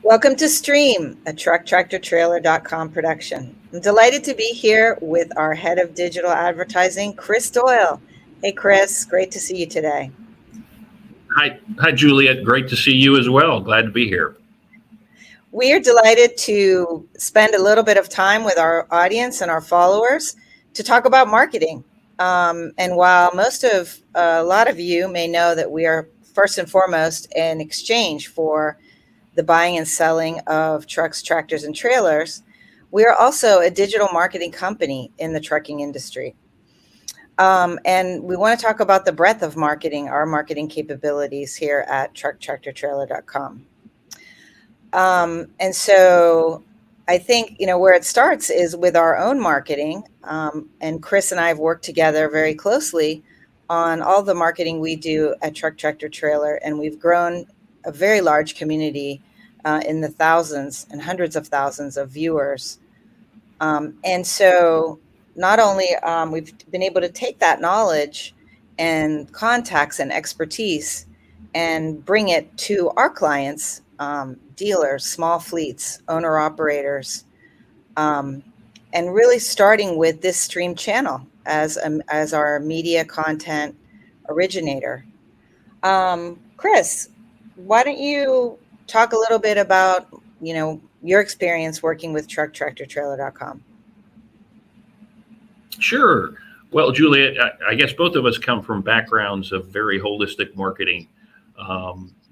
Welcome to Stream, a trucktractortrailer.com production. I'm delighted to be here with our head of digital advertising, Chris Doyle. Hey, Chris, great to see you today. Hi, Juliet. Great to see you as well. Glad to be here. We are delighted to spend a little bit of time with our audience and our followers to talk about marketing. And while a lot of you may know that we are first and foremost an exchange for the buying and selling of trucks, tractors, and trailers, we are also a digital marketing company in the trucking industry. And we want to talk about the breadth of marketing, our marketing capabilities here at trucktractortrailer.com. And so I think, where it starts is with our own marketing. And Chris and I have worked together very closely on all the marketing we do at Truck Tractor Trailer, and we've grown a very large community in the thousands and hundreds of thousands of viewers. And so not only we've been able to take that knowledge and contacts and expertise and bring it to our clients, dealers, small fleets, owner operators, and really starting with this Stream channel as our media content originator. Chris, why don't you talk a little bit about your experience working with trucktractortrailer.com? Sure. Well, Juliet, I guess both of us come from backgrounds of very holistic marketing,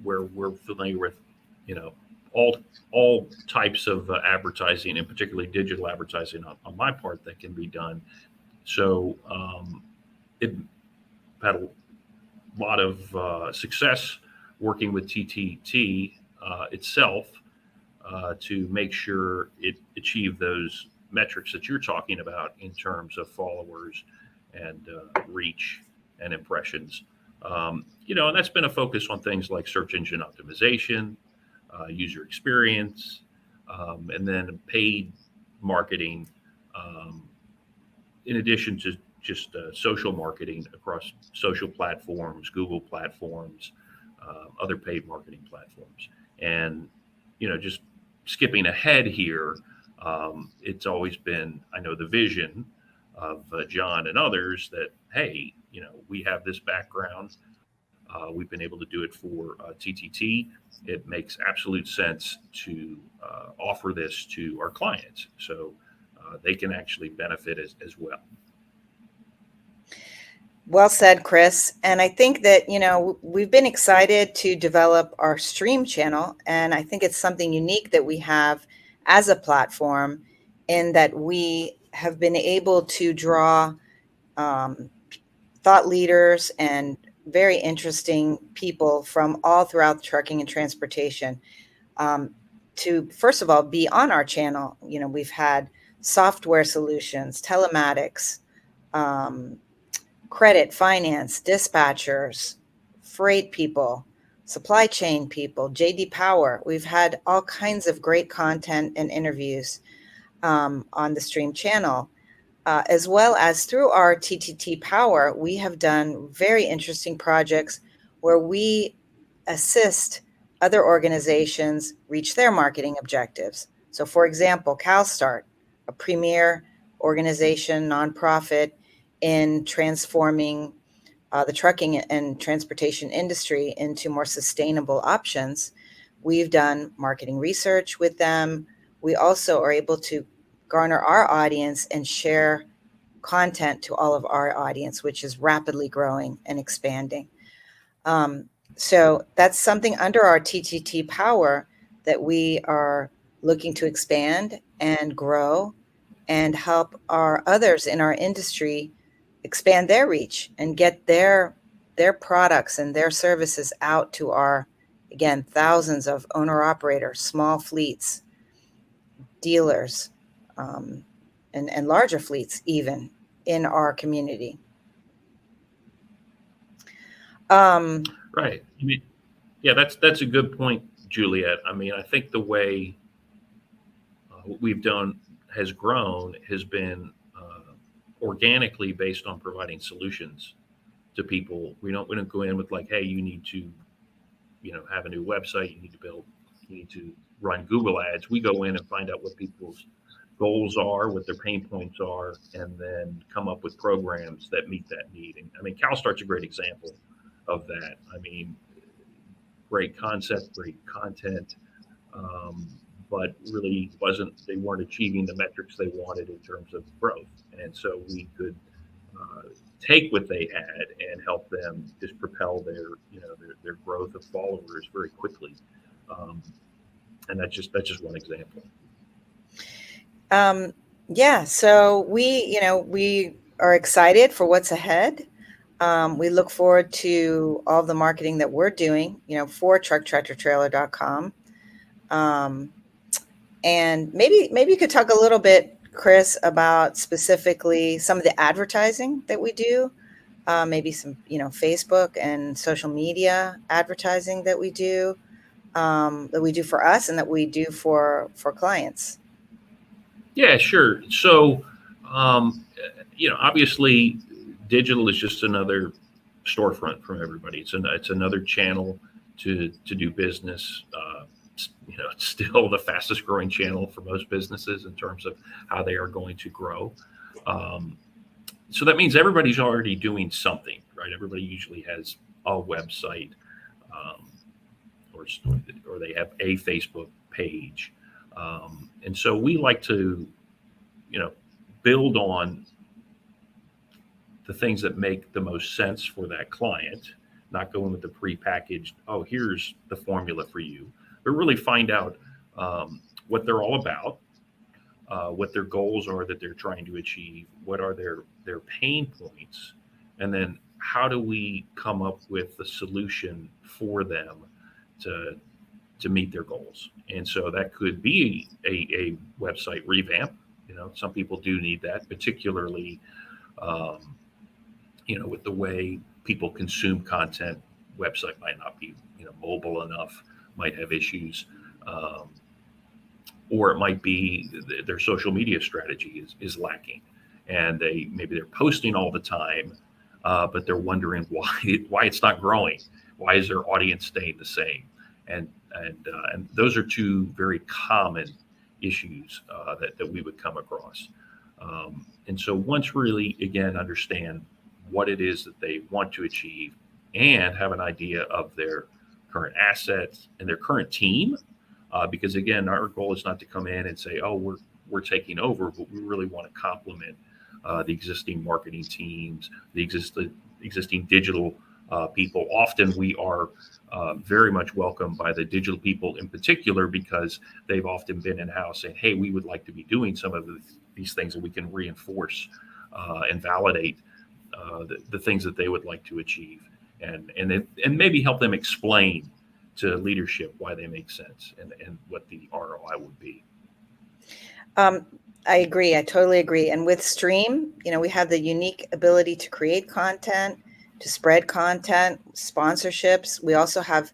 where we're familiar with, all types of advertising, and particularly digital advertising on my part that can be done. So it had a lot of success working with TTT itself to make sure it achieved those metrics that you're talking about in terms of followers and reach and impressions. And that's been a focus on things like search engine optimization, user experience, and then paid marketing, in addition to just social marketing across social platforms, Google platforms, other paid marketing platforms. And, just skipping ahead here, it's always been, I know, the vision of John and others that, hey, we have this background. We've been able to do it for TTT. It makes absolute sense to offer this to our clients so they can actually benefit as well. Well said, Chris. And I think that, we've been excited to develop our Stream channel. And I think it's something unique that we have as a platform in that we have been able to draw thought leaders and very interesting people from all throughout trucking and transportation to, first of all, be on our channel. We've had software solutions, telematics, credit, finance, dispatchers, freight people, supply chain people, JD Power. We've had all kinds of great content and interviews on the Stream channel, as well as through our TTT Power. We have done very interesting projects where we assist other organizations reach their marketing objectives. So, for example, CalStart, a premier organization, nonprofit, in transforming the trucking and transportation industry into more sustainable options. We've done marketing research with them. We also are able to garner our audience and share content to all of our audience, which is rapidly growing and expanding. So that's something under our TTT Power that we are looking to expand and grow and help our others in our industry expand their reach and get their products and their services out to our, again, thousands of owner operators, small fleets, dealers, and larger fleets even in our community. Right. That's a good point, Juliet. I think the way what we've done has grown has been organically based on providing solutions to people. We don't go in with like, hey, you need to, have a new website. You need to run Google ads. We go in and find out what people's goals are, what their pain points are, and then come up with programs that meet that need. And I mean, CalStart's a great example of that. I mean, great concept, great content, um, but really wasn't they weren't achieving the metrics they wanted in terms of growth. And so we could take what they had and help them just propel their growth of followers very quickly. Um, and that's just one example. Yeah, so we are excited for what's ahead. We look forward to all the marketing that we're doing, for trucktractortrailer.com. Um, and maybe you could talk a little bit, Chris, about specifically some of the advertising that we do, maybe some, Facebook and social media advertising that we do for us and that we do for clients. Yeah, sure. So, obviously, digital is just another storefront from everybody. It's another channel to do business. It's still the fastest growing channel for most businesses in terms of how they are going to grow. Um, so that means everybody's already doing something, right? Everybody usually has a website, um, or or they have a Facebook page, and so we like to you know, build on the things that make the most sense for that client, not go in with the prepackaged, oh, here's the formula for you, but really find out what they're all about, what their goals are that they're trying to achieve, what are their pain points, and then how do we come up with the solution for them to to meet their goals. And so that could be a website revamp. Some people do need that, particularly um, with the way people consume content. Website might not be mobile enough, might have issues, um, or it might be their social media strategy is lacking, and maybe they're posting all the time, but they're wondering why it's not growing. Why is their audience staying the same? And those are two very common issues that we would come across. And so once really again understand what it is that they want to achieve and have an idea of their current assets and their current team, because again our goal is not to come in and say, oh, we're taking over, but we really want to complement the existing marketing teams, the existing digital people. Often we are very much welcomed by the digital people in particular, because they've often been in house saying, hey, we would like to be doing some of these things, and we can reinforce and validate the things that they would like to achieve, and maybe help them explain to leadership why they make sense, and what the ROI would be. Um, I agree. I totally agree. And with Stream, we have the unique ability to create content, to spread content, sponsorships. We also have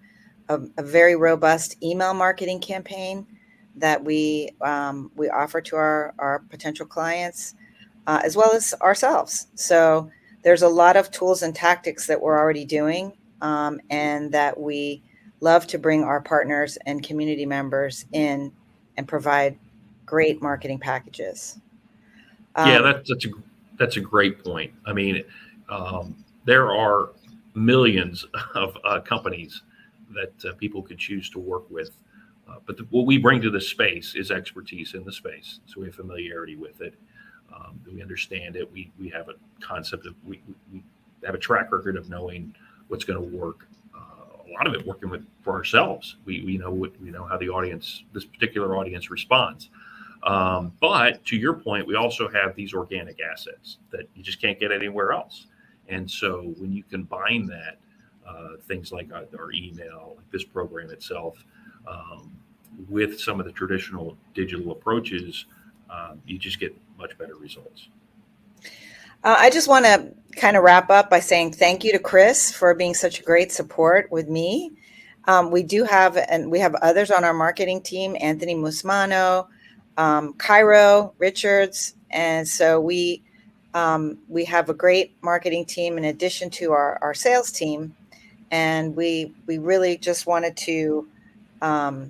a very robust email marketing campaign that we offer to our potential clients, as well as ourselves. So there's a lot of tools and tactics that we're already doing, and that we love to bring our partners and community members in and provide great marketing packages. Yeah, Um, that's a great point. I mean, there are millions of companies that people could choose to work with, but what we bring to the space is expertise in the space, so we have familiarity with it. We understand it. We have a concept of we have a track record of knowing what's going to work. A lot of it working for ourselves. We know how this particular audience responds. But to your point, we also have these organic assets that you just can't get anywhere else. And so when you combine that, things like our email, like this program itself, um, with some of the traditional digital approaches, you just get much better results. I just want to kind of wrap up by saying thank you to Chris for being such a great support with me. We have others on our marketing team, Anthony Musmano, Cairo Richards, and so we have a great marketing team in addition to our sales team, and we really just wanted to um,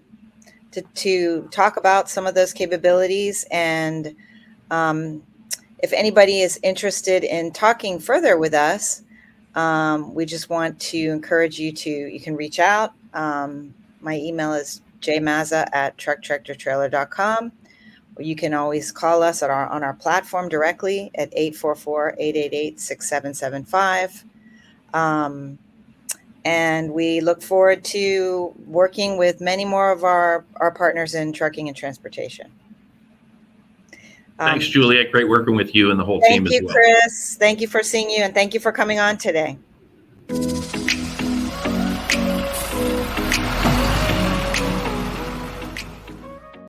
to talk about some of those capabilities. And if anybody is interested in talking further with us, we just want to encourage you you can reach out. My email is jmaza@trucktractortrailer.com. Or you can always call us on our platform directly at 844-888-6775. And we look forward to working with many more of our partners in trucking and transportation. Thanks, Juliet. Great working with you and the whole team as well. Thank you, Chris. Thank you for seeing you, and thank you for coming on today.